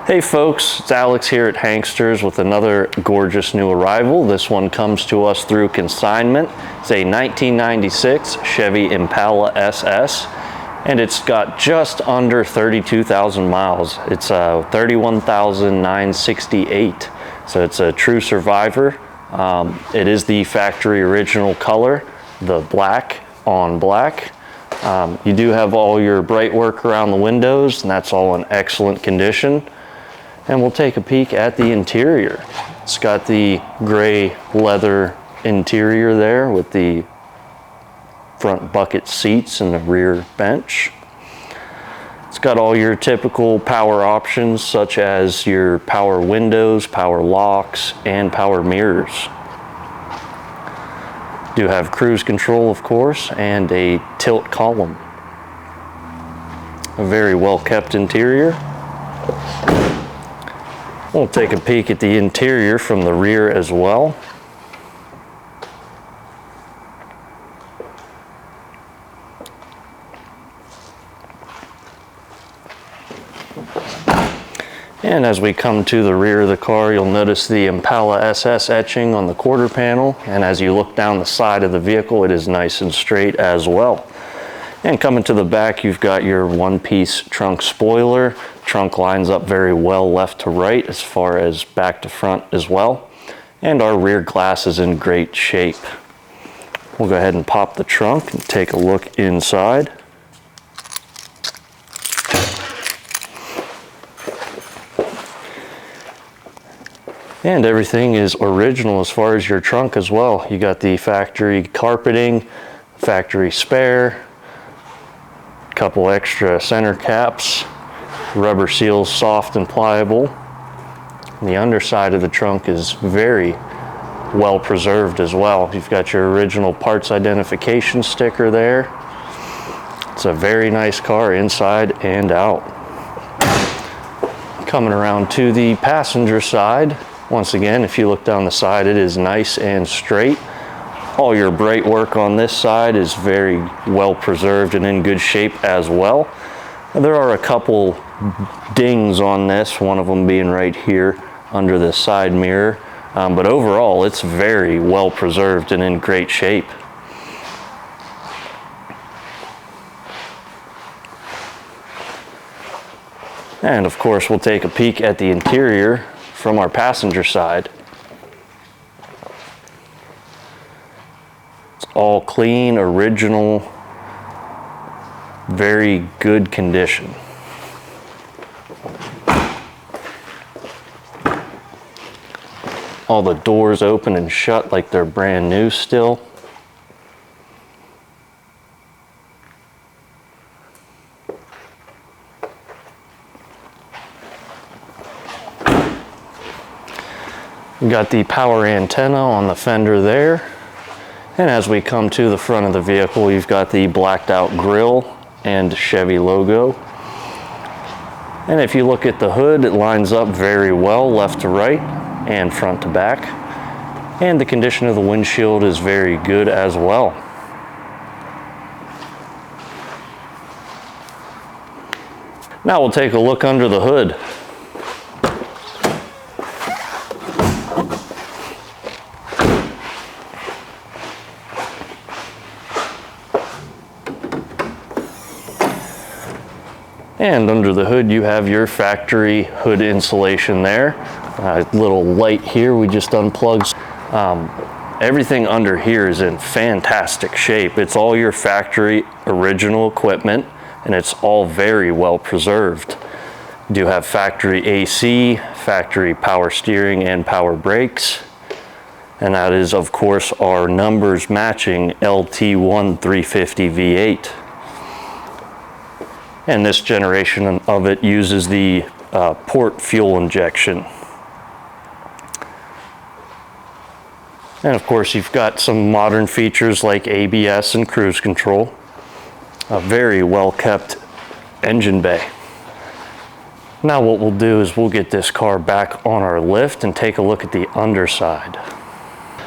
Hey folks, it's Alex here at Hanksters with another gorgeous new arrival. This one comes to us through consignment. It's a 1996 Chevy Impala Ss, and it's got just under 32,000 miles. It's 31,968, so it's a true survivor. It is the factory original color, the black on black. You do have all your bright work around the windows, and that's all in excellent condition. And we'll take a peek at the interior. It's got the gray leather interior there with the front bucket seats and the rear bench. It's got all your typical power options such as your power windows, power locks, and power mirrors. Do have cruise control, of course, and a tilt column. A very well kept interior. We'll take a peek at the interior from the rear as well. And as we come to the rear of the car, you'll notice the Impala Ss etching on the quarter panel. And as you look down the side of the vehicle, it is nice and straight as well. And coming to the back, you've got your one-piece trunk spoiler. Trunk lines up very well left to right as far as back to front as well. And our rear glass is in great shape. We'll go ahead and pop the trunk and take a look inside. And everything is original as far as your trunk as well. You got the factory carpeting, factory spare, couple extra center caps, rubber seals soft and pliable. And the underside of the trunk is very well preserved as well. You've got your original parts identification sticker there. It's a very nice car inside and out. Coming around to the passenger side, once again, if you look down the side, it is nice and straight. All your bright work on this side is very well preserved and in good shape as well. There are a couple dings on this, one of them being right here under the side mirror, but overall it's very well preserved and in great shape. And of course we'll take a peek at the interior from our passenger side. All clean, original, very good condition. All the doors open and shut like they're brand new still. We got the power antenna on the fender there. And as we come to the front of the vehicle, you've got the blacked out grille and Chevy logo. And if you look at the hood, it lines up very well left to right and front to back. And the condition of the windshield is very good as well. Now we'll take a look under the hood. And under the hood, you have your factory hood insulation there. Little light here we just unplugged. Everything under here is in fantastic shape. It's all your factory original equipment, and it's all very well preserved. You do have factory AC, factory power steering and power brakes. And that is, of course, our numbers matching LT1 350 V8. And this generation of it uses the port fuel injection. And of course, you've got some modern features like ABS and cruise control. A very well kept engine bay. Now what we'll do is we'll get this car back on our lift and take a look at the underside.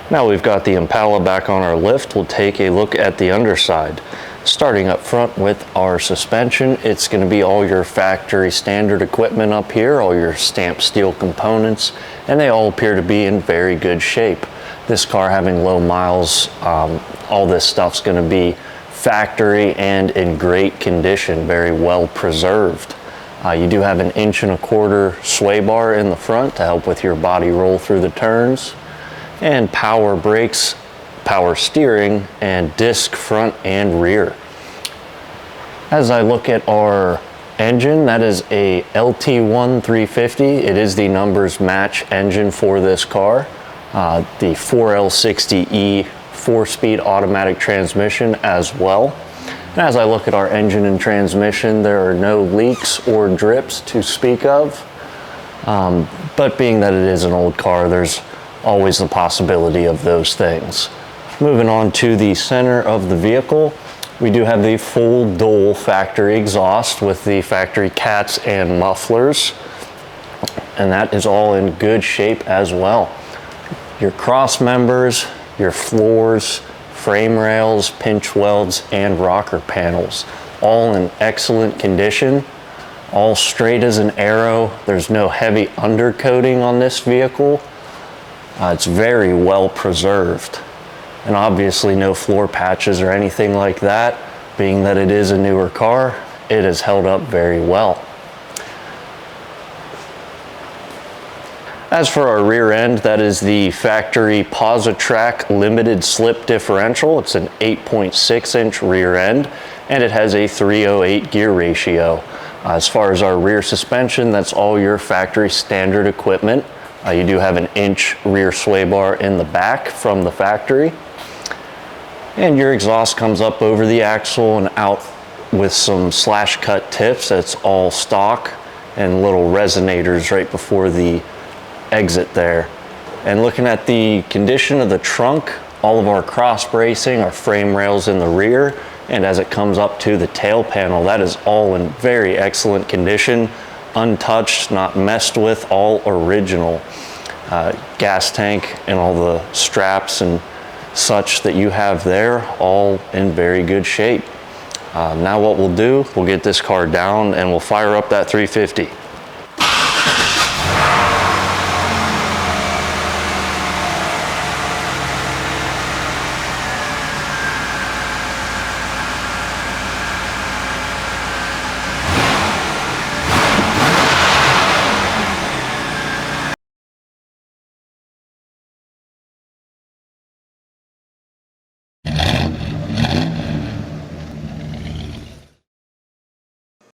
Now we've got the Impala back on our lift, we'll take a look at the underside. Starting up front with our suspension, it's going to be all your factory standard equipment up here, all your stamped steel components, and they all appear to be in very good shape. This car having low miles, all this stuff's going to be factory and in great condition, very well preserved. You do have an 1.25 inch sway bar in the front to help with your body roll through the turns, and power brakes, power steering, and disc front and rear. As I look at our engine, that is a LT1 350. It is the numbers match engine for this car. The 4L60E 4-speed automatic transmission as well. And as I look at our engine and transmission, there are no leaks or drips to speak of. But being that it is an old car, there's always the possibility of those things. Moving on to the center of the vehicle, we do have the full dual factory exhaust with the factory cats and mufflers. And that is all in good shape as well. Your cross members, your floors, frame rails, pinch welds, and rocker panels, all in excellent condition, all straight as an arrow. There's no heavy undercoating on this vehicle. It's very well preserved, and obviously no floor patches or anything like that. Being that it is a newer car, it has held up very well. As for our rear end, that is the factory POSI-Trac limited slip differential. It's an 8.6 inch rear end, and it has a 308 gear ratio. As far as our rear suspension, that's all your factory standard equipment. You do have an 1 inch rear sway bar in the back from the factory. And your exhaust comes up over the axle and out with some slash cut tips. That's all stock, and little resonators right before the exit there. And looking at the condition of the trunk, all of our cross bracing, our frame rails in the rear, and as it comes up to the tail panel, that is all in very excellent condition, untouched, not messed with, all original. Gas tank and all the straps and such that you have there, all in very good shape. Now what we'll do, we'll get this car down and we'll fire up that 350.